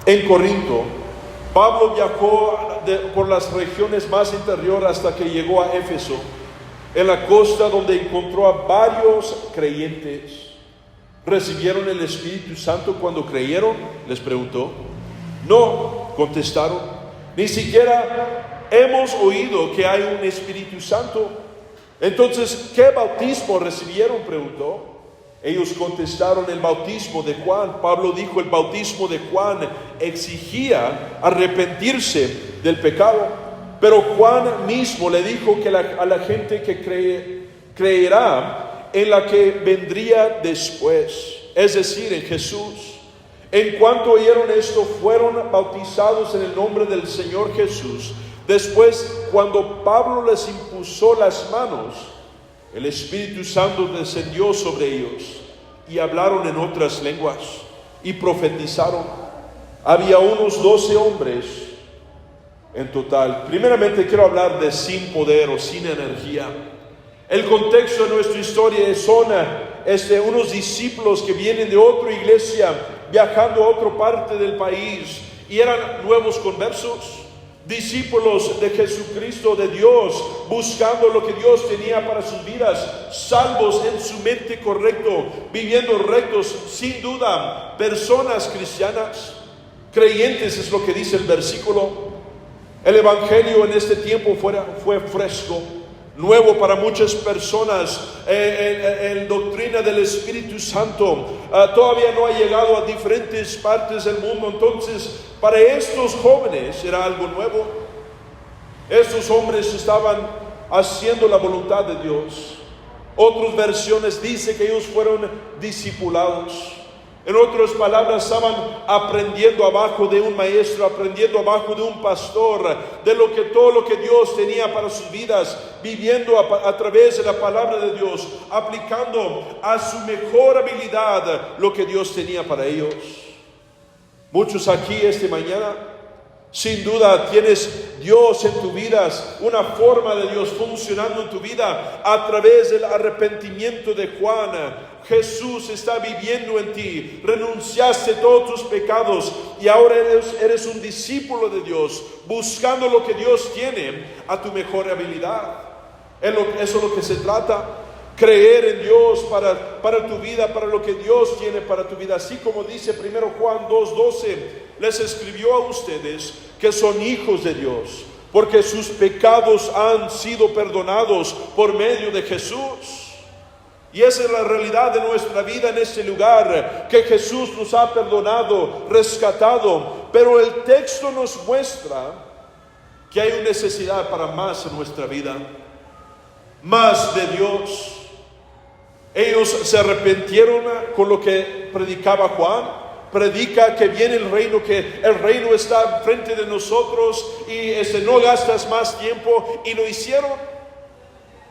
en Corinto, Pablo viajó por las regiones más interiores hasta que llegó a Éfeso, en la costa, donde encontró a varios creyentes. ¿Recibieron el Espíritu Santo cuando creyeron?, les preguntó. No, contestaron. Ni siquiera hemos oído que hay un Espíritu Santo. Entonces, ¿qué bautismo recibieron?, preguntó. Ellos contestaron: el bautismo de Juan. Pablo dijo: el bautismo de Juan exigía arrepentirse del pecado, pero Juan mismo le dijo que a la gente que creerá en la que vendría después, es decir, en Jesús. En cuanto oyeron esto, fueron bautizados en el nombre del Señor Jesús. Después, cuando Pablo les impuso las manos, el Espíritu Santo descendió sobre ellos y hablaron en otras lenguas y profetizaron. Había unos 12 hombres en total. Primeramente quiero hablar de sin poder o sin energía. El contexto de nuestra historia son unos discípulos que vienen de otra iglesia viajando a otra parte del país y eran nuevos conversos, discípulos de Jesucristo, de Dios, buscando lo que Dios tenía para sus vidas, salvos en su mente correcto, viviendo rectos, sin duda, personas cristianas, creyentes, es lo que dice el versículo. El evangelio en este tiempo fue fresco, nuevo para muchas personas. La doctrina del Espíritu Santo todavía no ha llegado a diferentes partes del mundo. Entonces, para estos jóvenes era algo nuevo. Estos hombres estaban haciendo la voluntad de Dios. Otras versiones dicen que ellos fueron discipulados. En otras palabras, estaban aprendiendo abajo de un maestro, aprendiendo abajo de un pastor, de todo lo que Dios tenía para sus vidas, viviendo a través de la palabra de Dios, aplicando a su mejor habilidad lo que Dios tenía para ellos. Muchos aquí esta mañana, sin duda tienes Dios en tu vida, una forma de Dios funcionando en tu vida a través del arrepentimiento de Juan. Jesús está viviendo en ti, renunciaste a todos tus pecados y ahora eres un discípulo de Dios, buscando lo que Dios tiene a tu mejor habilidad. Eso es lo que se trata, creer en Dios para tu vida, para lo que Dios tiene para tu vida. Así como dice 1 Juan 2:12, les escribió a ustedes que son hijos de Dios, porque sus pecados han sido perdonados por medio de Jesús. Y esa es la realidad de nuestra vida en este lugar, que Jesús nos ha perdonado, rescatado. Pero el texto nos muestra que hay una necesidad para más en nuestra vida, más de Dios. Ellos se arrepintieron con lo que predicaba Juan. Predica que viene el reino, que el reino está frente de nosotros y no gastas más tiempo, y lo hicieron.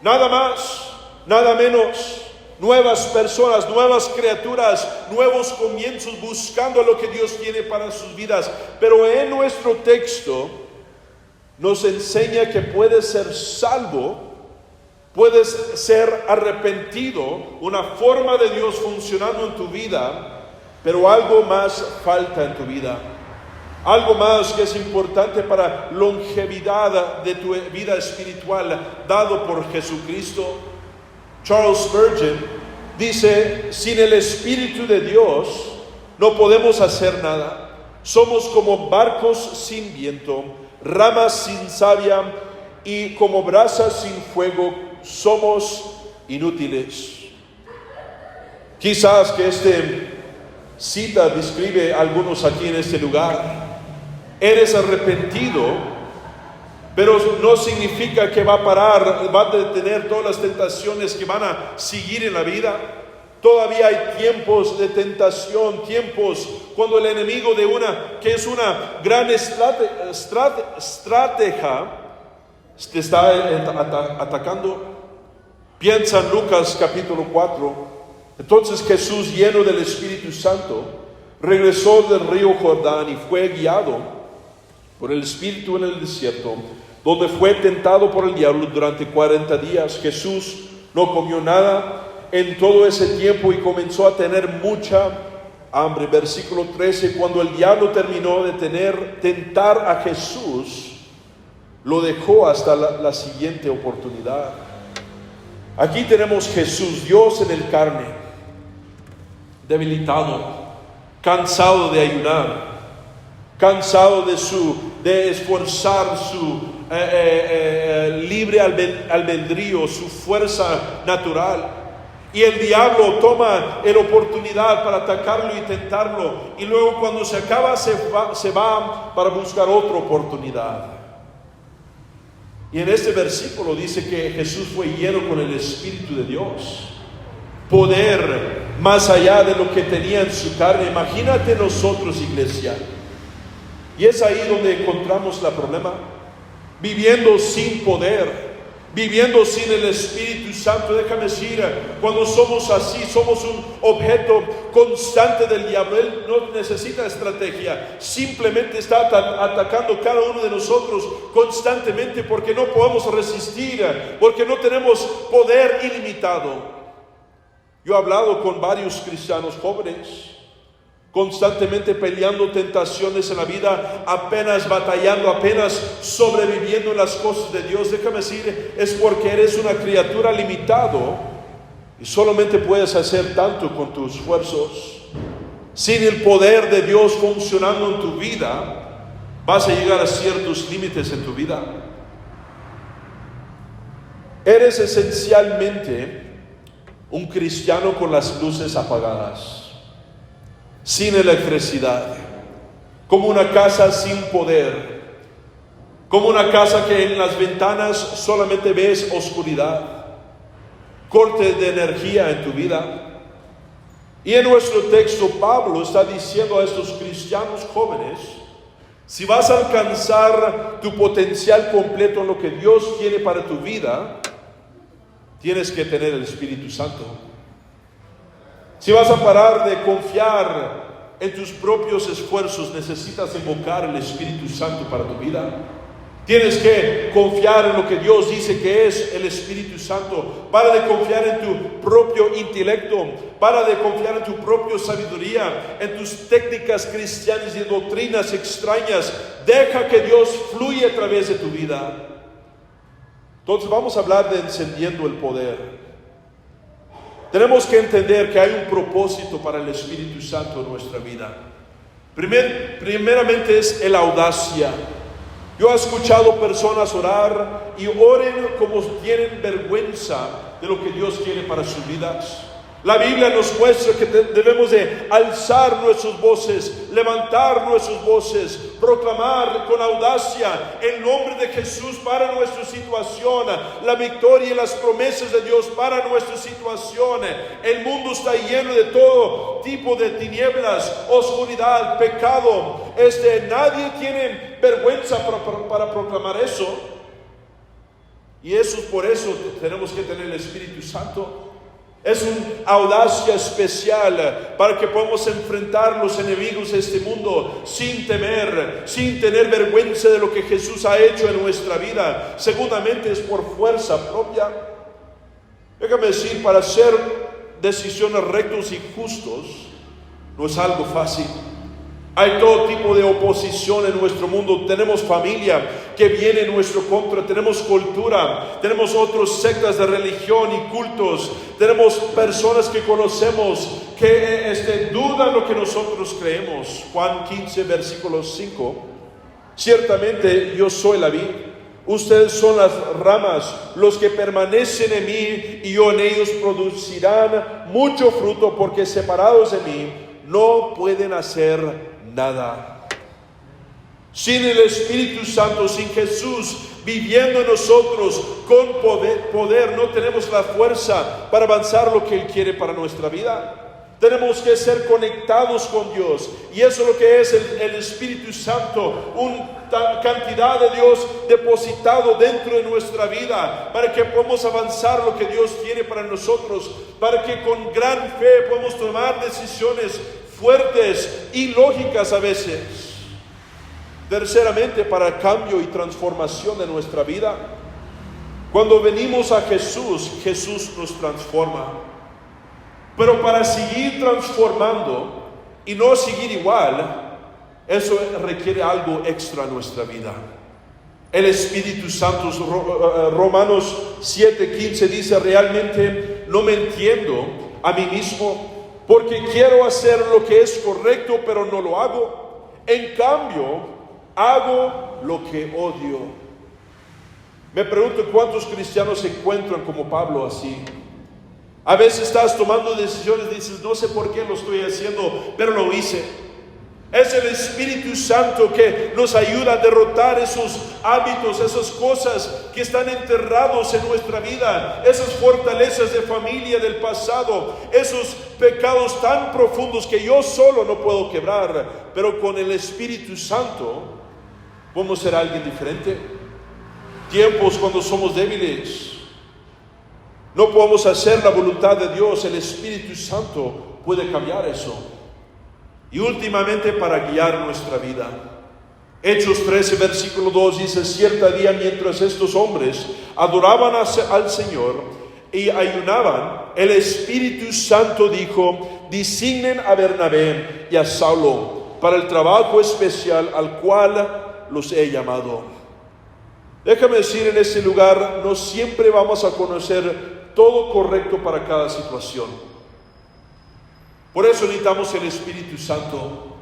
Nada más, nada menos. Nuevas personas, nuevas criaturas, nuevos comienzos, buscando lo que Dios tiene para sus vidas. Pero en nuestro texto nos enseña que puedes ser salvo, puedes ser arrepentido, una forma de Dios funcionando en tu vida, pero algo más falta en tu vida. Algo más que es importante para longevidad de tu vida espiritual, dado por Jesucristo. Charles Spurgeon dice: sin el Espíritu de Dios no podemos hacer nada. Somos como barcos sin viento, ramas sin savia y como brasas sin fuego. Somos inútiles. Quizás que esta cita describe a algunos aquí en este lugar. Eres arrepentido, pero no significa que va a parar, va a detener todas las tentaciones que van a seguir en la vida. Todavía hay tiempos de tentación, tiempos cuando el enemigo que es una gran estratega, te está atacando. Piensa en Lucas capítulo 4. Entonces Jesús, lleno del Espíritu Santo, regresó del río Jordán y fue guiado por el Espíritu en el desierto, donde fue tentado por el diablo durante 40 días. Jesús no comió nada en todo ese tiempo y comenzó a tener mucha hambre. Versículo 13, cuando el diablo terminó de tentar a Jesús, lo dejó hasta la siguiente oportunidad. Aquí tenemos Jesús, Dios en el carne, debilitado, cansado de ayunar, cansado de esforzar su libre albedrío, su fuerza natural. Y el diablo toma la oportunidad para atacarlo y tentarlo, y luego cuando se acaba se va para buscar otra oportunidad. Y en este versículo dice que Jesús fue lleno con el Espíritu de Dios, poder más allá de lo que tenía en su carne. Imagínate nosotros, iglesia, y es ahí donde encontramos el problema, viviendo sin poder, viviendo sin el Espíritu Santo. Déjame decir, cuando somos así, somos un objeto constante del diablo. Él no necesita estrategia, simplemente está atacando cada uno de nosotros constantemente, porque no podemos resistir, porque no tenemos poder ilimitado. Yo he hablado con varios cristianos jóvenes, constantemente peleando tentaciones en la vida, apenas batallando, apenas sobreviviendo en las cosas de Dios. Déjame decir, es porque eres una criatura limitado y solamente puedes hacer tanto con tus esfuerzos. Sin el poder de Dios funcionando en tu vida, vas a llegar a ciertos límites en tu vida. Eres esencialmente un cristiano con las luces apagadas, sin electricidad, como una casa sin poder, como una casa que en las ventanas solamente ves oscuridad, corte de energía en tu vida. Y en nuestro texto Pablo está diciendo a estos cristianos jóvenes: si vas a alcanzar tu potencial completo en lo que Dios quiere para tu vida, tienes que tener el Espíritu Santo. Si vas a parar de confiar en tus propios esfuerzos, necesitas invocar el Espíritu Santo para tu vida. Tienes que confiar en lo que Dios dice que es el Espíritu Santo. Para de confiar en tu propio intelecto, para de confiar en tu propia sabiduría, en tus técnicas cristianas y doctrinas extrañas. Deja que Dios fluya a través de tu vida. Entonces vamos a hablar de encendiendo el poder. Tenemos que entender que hay un propósito para el Espíritu Santo en nuestra vida. Primeramente es la audacia. Yo he escuchado personas orar y oren como tienen vergüenza de lo que Dios quiere para sus vidas. La Biblia nos muestra que debemos de alzar nuestras voces, levantar nuestras voces, proclamar con audacia el nombre de Jesús para nuestra situación, la victoria y las promesas de Dios para nuestra situación. El mundo está lleno de todo tipo de tinieblas, oscuridad, pecado. Nadie tiene vergüenza para proclamar eso. Y por eso tenemos que tener el Espíritu Santo. Es una audacia especial para que podamos enfrentar los enemigos de este mundo sin temer, sin tener vergüenza de lo que Jesús ha hecho en nuestra vida. Segundamente es por fuerza propia. Déjame decir, para hacer decisiones rectos y justos no es algo fácil. Hay todo tipo de oposición en nuestro mundo. Tenemos familia que viene en nuestro contra. Tenemos cultura. Tenemos otras sectas de religión y cultos. Tenemos personas que conocemos que dudan lo que nosotros creemos. Juan 15, versículo 5. Ciertamente yo soy la vid. Ustedes son las ramas. Los que permanecen en mí y yo en ellos producirán mucho fruto, porque separados de mí no pueden hacer nada. Sin el Espíritu Santo, sin Jesús viviendo en nosotros con poder, no tenemos la fuerza para avanzar lo que Él quiere para nuestra vida. Tenemos que ser conectados con Dios, y eso es lo que es el Espíritu Santo, una cantidad de Dios depositado dentro de nuestra vida, para que podamos avanzar lo que Dios quiere para nosotros, para que con gran fe podamos tomar decisiones fuertes y lógicas a veces. Terceramente, para cambio y transformación de nuestra vida. Cuando venimos a Jesús, Jesús nos transforma. Pero para seguir transformando y no seguir igual, eso requiere algo extra en nuestra vida. El Espíritu Santo, Romanos 7:15 dice, realmente no me entiendo a mí mismo, porque quiero hacer lo que es correcto, pero no lo hago. En cambio, hago lo que odio. Me pregunto cuántos cristianos se encuentran como Pablo así. A veces estás tomando decisiones y dices, no sé por qué lo estoy haciendo, pero lo hice. Es el Espíritu Santo que nos ayuda a derrotar esos hábitos, esas cosas que están enterrados en nuestra vida, esas fortalezas de familia del pasado, esos pecados tan profundos que yo solo no puedo quebrar, pero con el Espíritu Santo podemos ser alguien diferente. Tiempos cuando somos débiles, no podemos hacer la voluntad de Dios, el Espíritu Santo puede cambiar eso. Y últimamente para guiar nuestra vida. Hechos 13, versículo 2 dice, cierto día mientras estos hombres adoraban al Señor y ayunaban, el Espíritu Santo dijo, designen a Bernabé y a Saulo para el trabajo especial al cual los he llamado. Déjame decir, en este lugar no siempre vamos a conocer todo correcto para cada situación. Por eso necesitamos el Espíritu Santo.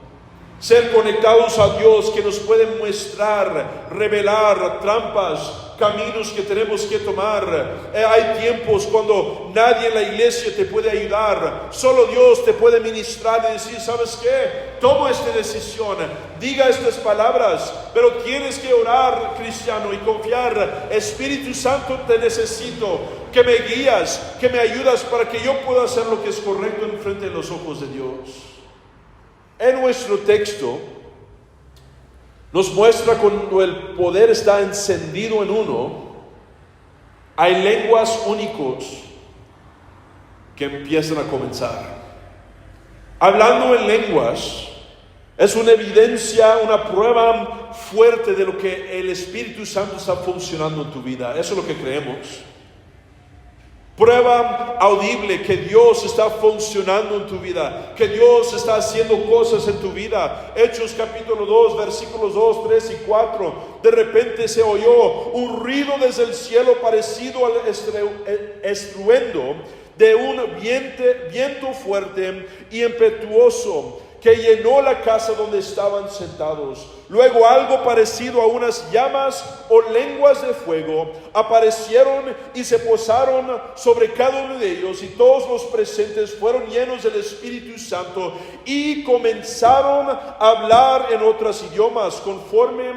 Ser conectados a Dios que nos puede mostrar, revelar trampas, caminos que tenemos que tomar. Hay tiempos cuando nadie en la iglesia te puede ayudar. Solo Dios te puede ministrar y decir, ¿sabes qué? Toma esta decisión, diga estas palabras, pero tienes que orar, cristiano, y confiar. Espíritu Santo, te necesito, que me guías, que me ayudas para que yo pueda hacer lo que es correcto en frente de los ojos de Dios. En nuestro texto nos muestra cuando el poder está encendido en uno, hay lenguas únicos que empiezan a comenzar. Hablando en lenguas es una evidencia, una prueba fuerte de lo que el Espíritu Santo está funcionando en tu vida. Eso es lo que creemos. Prueba audible que Dios está funcionando en tu vida, que Dios está haciendo cosas en tu vida. Hechos capítulo 2, versículos 2, 3 y 4. De repente se oyó un ruido desde el cielo parecido al estruendo de un viento fuerte y impetuoso que llenó la casa donde estaban sentados. Luego algo parecido a unas llamas o lenguas de fuego aparecieron y se posaron sobre cada uno de ellos, y todos los presentes fueron llenos del Espíritu Santo y comenzaron a hablar en otros idiomas conforme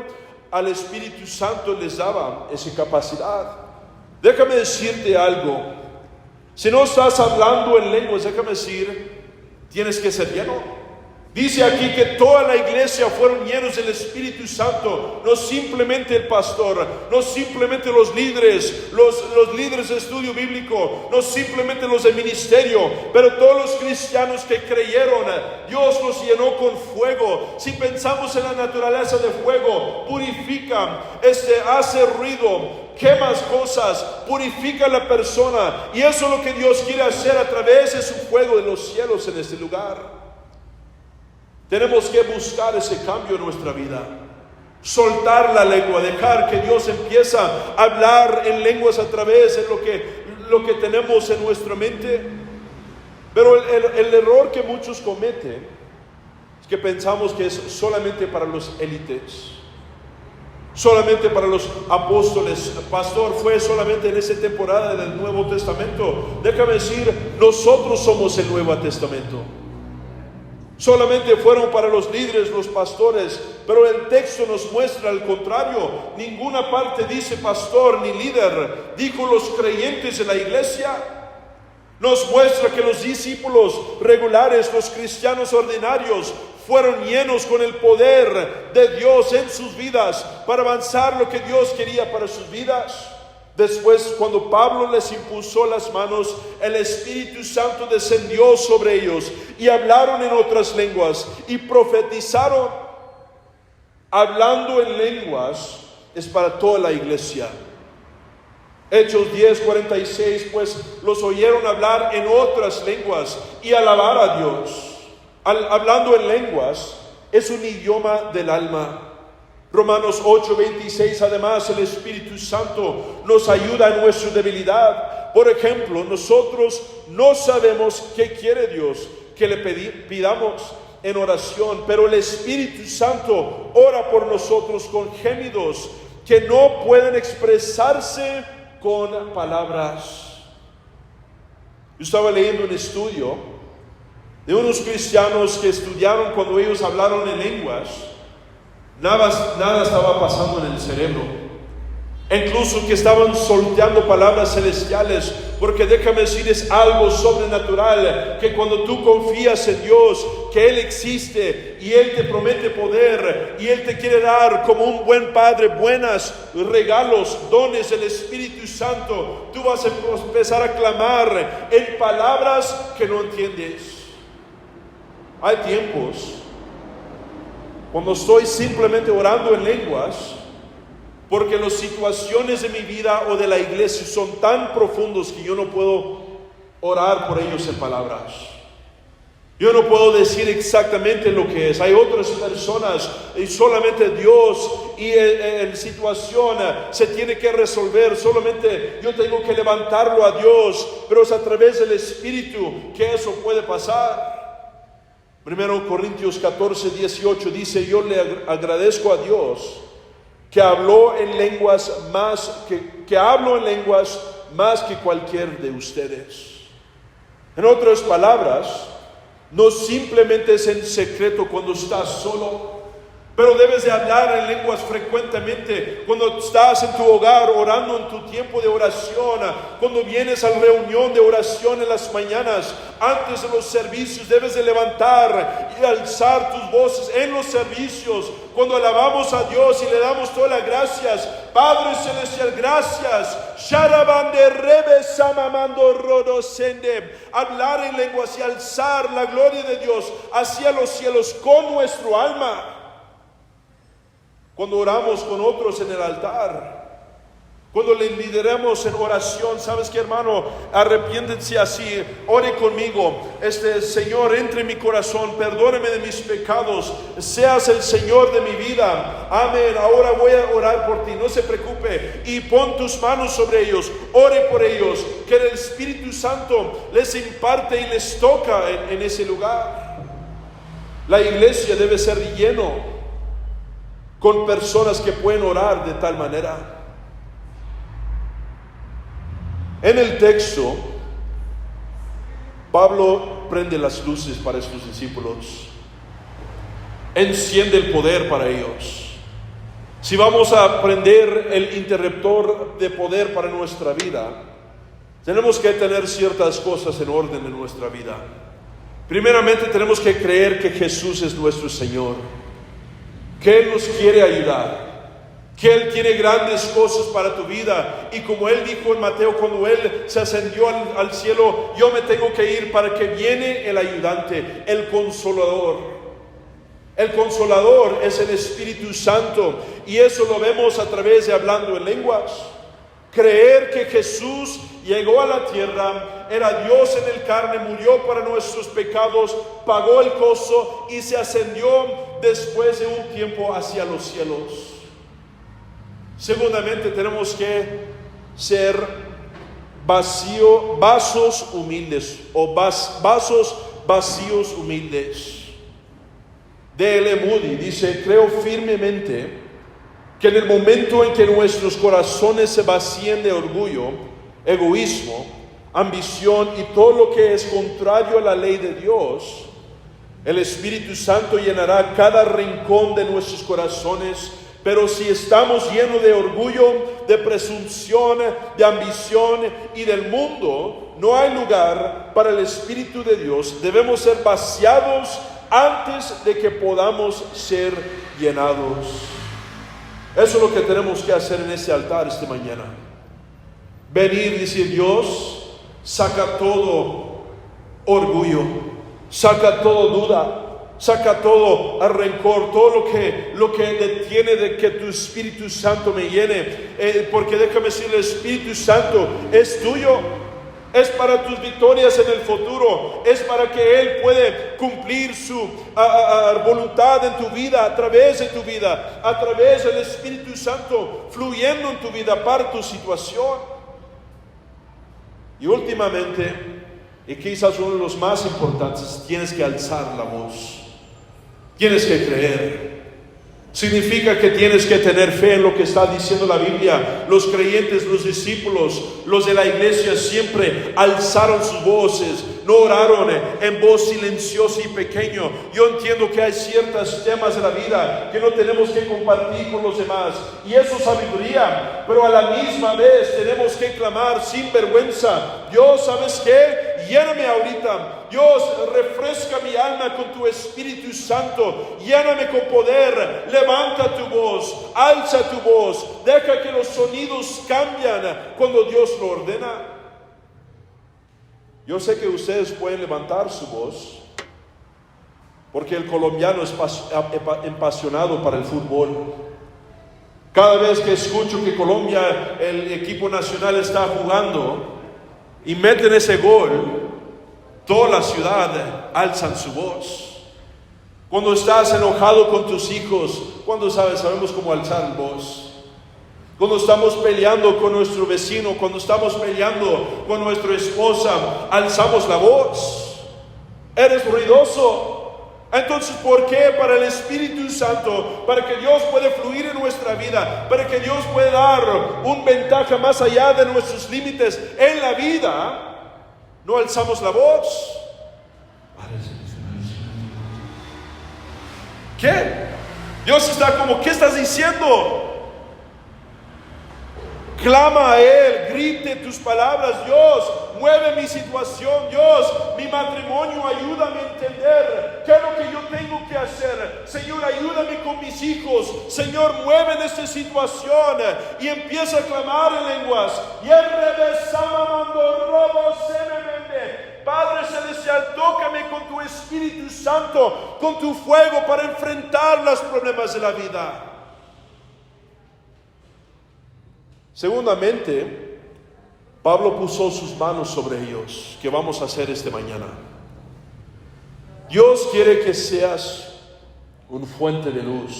al Espíritu Santo les daba esa capacidad. Déjame decirte algo. Si no estás hablando en lenguas, déjame decir, tienes que ser lleno. Dice aquí que toda la iglesia fueron llenos del Espíritu Santo, no simplemente el pastor, no simplemente los líderes, los líderes de estudio bíblico, no simplemente los de ministerio, pero todos los cristianos que creyeron. Dios los llenó con fuego. Si pensamos en la naturaleza de fuego, purifica, hace ruido, quemas cosas, purifica a la persona, y eso es lo que Dios quiere hacer a través de su fuego de los cielos en este lugar. Tenemos que buscar ese cambio en nuestra vida, soltar la lengua, dejar que Dios empiece a hablar en lenguas a través de lo que tenemos en nuestra mente. Pero el error que muchos cometen es que pensamos que es solamente para los élites, solamente para los apóstoles. Pastor, fue solamente en esa temporada del Nuevo Testamento. Déjame decir, nosotros somos el Nuevo Testamento. Solamente fueron para los líderes, los pastores, pero el texto nos muestra al contrario. Ninguna parte dice pastor ni líder, dijo los creyentes de la iglesia. Nos muestra que los discípulos regulares, los cristianos ordinarios, fueron llenos con el poder de Dios en sus vidas para avanzar lo que Dios quería para sus vidas. Después, cuando Pablo les impuso las manos, el Espíritu Santo descendió sobre ellos y hablaron en otras lenguas y profetizaron. Hablando en lenguas es para toda la iglesia. Hechos 10:46, pues los oyeron hablar en otras lenguas y alabar a Dios. hablando en lenguas es un idioma del alma. Romanos 8:26, además el Espíritu Santo nos ayuda en nuestra debilidad. Por ejemplo, nosotros no sabemos qué quiere Dios que le pidamos en oración, pero el Espíritu Santo ora por nosotros con gemidos que no pueden expresarse con palabras. Yo estaba leyendo un estudio de unos cristianos que estudiaron cuando ellos hablaron en lenguas. Nada estaba pasando en el cerebro. Incluso que estaban soltando palabras celestiales, porque déjame decir, es algo sobrenatural, que cuando tú confías en Dios, que Él existe y Él te promete poder y Él te quiere dar como un buen padre buenos regalos, dones del Espíritu Santo, tú vas a empezar a clamar en palabras que no entiendes. Hay tiempos cuando estoy simplemente orando en lenguas, porque las situaciones de mi vida o de la iglesia son tan profundos que yo no puedo orar por ellos en palabras. Yo no puedo decir exactamente lo que es. Hay otras personas y solamente Dios y en situación se tiene que resolver. Solamente yo tengo que levantarlo a Dios, pero es a través del Espíritu que eso puede pasar. 1 Corintios 14:18 dice: yo le agradezco a Dios que habló en lenguas que hablo en lenguas más que cualquier de ustedes. En otras palabras, no simplemente es en secreto cuando estás solo, pero debes de hablar en lenguas frecuentemente cuando estás en tu hogar orando en tu tiempo de oración, cuando vienes a la reunión de oración en las mañanas, antes de los servicios debes de levantar y alzar tus voces en los servicios, cuando alabamos a Dios y le damos todas las gracias. Padre Celestial, gracias. Hablar en lenguas y alzar la gloria de Dios hacia los cielos con nuestro alma. Cuando oramos con otros en el altar, cuando le lideramos en oración, ¿sabes qué, hermano? Arrepiéntense así, ore conmigo. Señor, entre en mi corazón, perdóname de mis pecados, seas el Señor de mi vida. Amén. Ahora voy a orar por ti, no se preocupe, y pon tus manos sobre ellos, ore por ellos, que el Espíritu Santo les imparte y les toca en ese lugar. La iglesia debe ser lleno con personas que pueden orar de tal manera. En el texto, Pablo prende las luces para estos discípulos, enciende el poder para ellos. Si vamos a aprender el interruptor de poder para nuestra vida, tenemos que tener ciertas cosas en orden en nuestra vida. Primeramente, tenemos que creer que Jesús es nuestro Señor, que Él nos quiere ayudar, que Él tiene grandes cosas para tu vida. Y como Él dijo en Mateo, cuando Él se ascendió al cielo, yo me tengo que ir para que viene el ayudante, el consolador. El consolador es el Espíritu Santo, y eso lo vemos a través de hablando en lenguas. Creer que Jesús llegó a la tierra, era Dios en el carne, murió para nuestros pecados, pagó el costo y se ascendió después de un tiempo hacia los cielos. Segundamente, tenemos que ser vasos humildes o vasos vacíos humildes. D.L. Moody dice: creo firmemente que en el momento en que nuestros corazones se vacíen de orgullo, egoísmo, ambición y todo lo que es contrario a la ley de Dios, el Espíritu Santo llenará cada rincón de nuestros corazones. Pero si estamos llenos de orgullo, de presunción, de ambición y del mundo, no hay lugar para el Espíritu de Dios. Debemos ser vaciados antes de que podamos ser llenados. Eso es lo que tenemos que hacer en este altar esta mañana. Venir y decir: Dios, saca todo orgullo, saca todo duda, saca todo rencor, todo lo que detiene de que tu Espíritu Santo me llene. Porque déjame decir, el Espíritu Santo es tuyo. es para tus victorias en el futuro, es para que Él puede cumplir su voluntad en tu vida, a través de tu vida, a través del Espíritu Santo fluyendo en tu vida para tu situación. Y últimamente, y quizás uno de los más importantes, tienes que alzar la voz, tienes que creer. Significa que tienes que tener fe en lo que está diciendo la Biblia. Los creyentes, los discípulos, los de la iglesia siempre alzaron sus voces, no oraron en voz silenciosa y pequeño. Yo entiendo que hay ciertos temas de la vida que no tenemos que compartir con los demás, y eso es sabiduría, pero a la misma vez tenemos que clamar sin vergüenza: Dios, ¿sabes qué? Lléname ahorita. Dios, refresca mi alma con tu Espíritu Santo. Lléname con poder. Levanta tu voz, alza tu voz. Deja que los sonidos cambian cuando Dios lo ordena. Yo sé que ustedes pueden levantar su voz, porque el colombiano es apasionado para el fútbol. Cada vez que escucho que Colombia, el equipo nacional, está jugando y meten ese gol, toda la ciudad alzan su voz. Cuando estás enojado con tus hijos, cuando sabemos cómo alzar voz. Cuando estamos peleando con nuestro vecino, cuando estamos peleando con nuestra esposa, alzamos la voz. Eres ruidoso. Entonces, ¿por qué? Para el Espíritu Santo, para que Dios pueda fluir en nuestra vida, para que Dios pueda dar un ventaja más allá de nuestros límites en la vida, no alzamos la voz. ¿Qué? Dios está como, ¿qué estás diciendo? Clama a Él, grite tus palabras: Dios, mueve mi situación. Dios, mi matrimonio, ayúdame a entender qué es lo que yo tengo que hacer. Señor, ayúdame con mis hijos. Señor, mueve en esta situación. Y empieza a clamar en lenguas. Padre Celestial, tócame con tu Espíritu Santo, con tu fuego, para enfrentar los problemas de la vida. Segundamente, Pablo puso sus manos sobre ellos. ¿Qué vamos a hacer esta mañana? Dios quiere que seas una fuente de luz.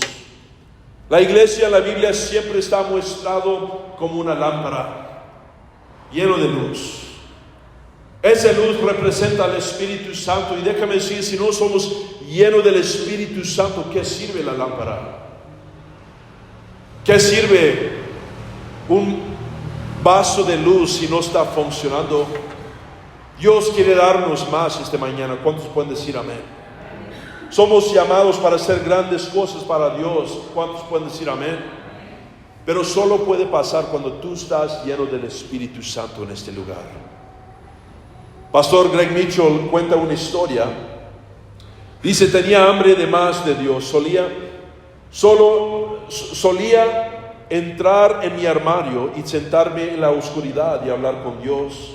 La iglesia en la Biblia siempre está mostrado como una lámpara lleno de luz. Esa luz representa al Espíritu Santo, y déjame decir, si no somos llenos del Espíritu Santo, ¿qué sirve la lámpara? ¿Qué sirve un vaso de luz si no está funcionando? Dios quiere darnos más esta mañana. ¿Cuántos pueden decir amén? Somos llamados para hacer grandes cosas para Dios. ¿Cuántos pueden decir amén? Pero solo puede pasar cuando tú estás lleno del Espíritu Santo en este lugar. Pastor Greg Mitchell cuenta una historia. Dice: tenía hambre de más de Dios. Solía entrar en mi armario y sentarme en la oscuridad y hablar con Dios,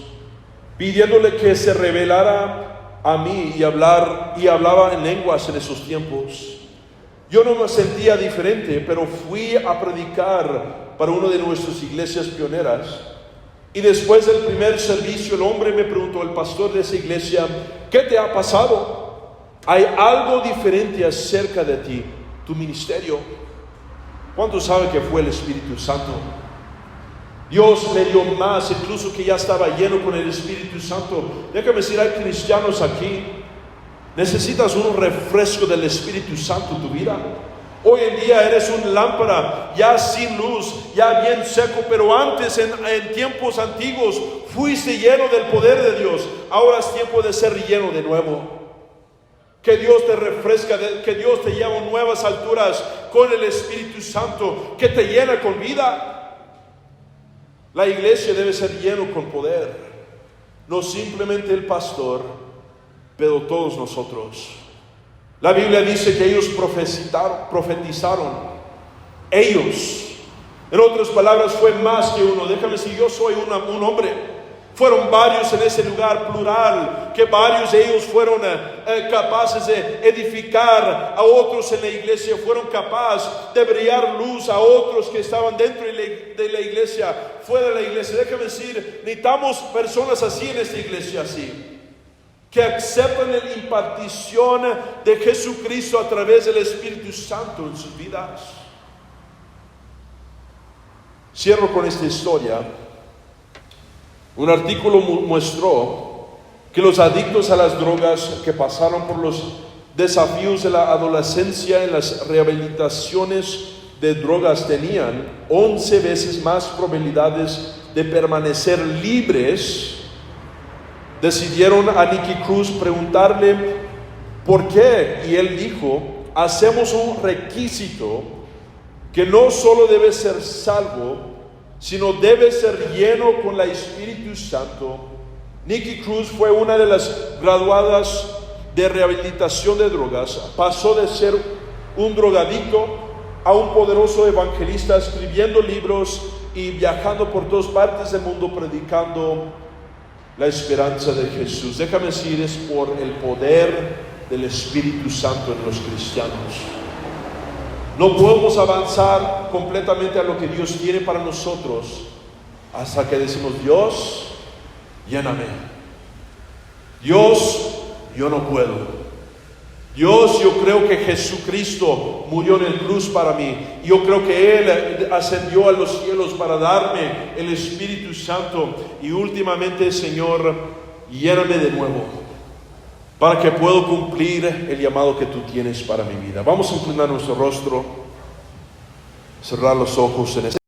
pidiéndole que se revelara a mí, y hablaba en lenguas en esos tiempos. Yo no me sentía diferente, pero fui a predicar para una de nuestras iglesias pioneras. Y después del primer servicio, el hombre me preguntó, el pastor de esa iglesia: ¿qué te ha pasado? ¿Hay algo diferente acerca de ti, tu ministerio? ¿Cuántos saben que fue el Espíritu Santo? Dios le dio más, incluso que ya estaba lleno con el Espíritu Santo. Déjame decir, hay cristianos aquí. ¿Necesitas un refresco del Espíritu Santo en tu vida? Hoy en día eres una lámpara ya sin luz, ya bien seco, pero antes, en tiempos antiguos, fuiste lleno del poder de Dios. Ahora es tiempo de ser lleno de nuevo. Que Dios te refresca, que Dios te lleva a nuevas alturas con el Espíritu Santo, que te llena con vida. La iglesia debe ser lleno con poder, no simplemente el pastor, pero todos nosotros. La Biblia dice que ellos profetizaron. Ellos, en otras palabras, fue más que uno. Déjame decir, yo soy un hombre. Fueron varios en ese lugar plural, que varios de ellos fueron capaces de edificar a otros en la iglesia, fueron capaces de brillar luz a otros que estaban dentro de la iglesia, fuera de la iglesia. Déjame decir, necesitamos personas así en esta iglesia, así, que aceptan la impartición de Jesucristo a través del Espíritu Santo en sus vidas. Cierro con esta historia. Un artículo mostró que los adictos a las drogas que pasaron por los desafíos de la adolescencia en las rehabilitaciones de drogas tenían 11 veces más probabilidades de permanecer libres. Decidieron a Nicky Cruz preguntarle por qué, y él dijo: hacemos un requisito que no solo debe ser salvo, sino debe ser lleno con el Espíritu Santo. Nicky Cruz fue una de las graduadas de rehabilitación de drogas. Pasó de ser un drogadicto a un poderoso evangelista, escribiendo libros y viajando por todas partes del mundo predicando la esperanza de Jesús. Déjame decir, es por el poder del Espíritu Santo en los cristianos. No podemos avanzar completamente a lo que Dios tiene para nosotros hasta que decimos: Dios, lléname. Dios, yo no puedo. Dios, yo creo que Jesucristo murió en el cruz para mí. Yo creo que Él ascendió a los cielos para darme el Espíritu Santo. Y últimamente, Señor, lléname de nuevo, para que pueda cumplir el llamado que tú tienes para mi vida. Vamos a inclinar nuestro rostro, cerrar los ojos en este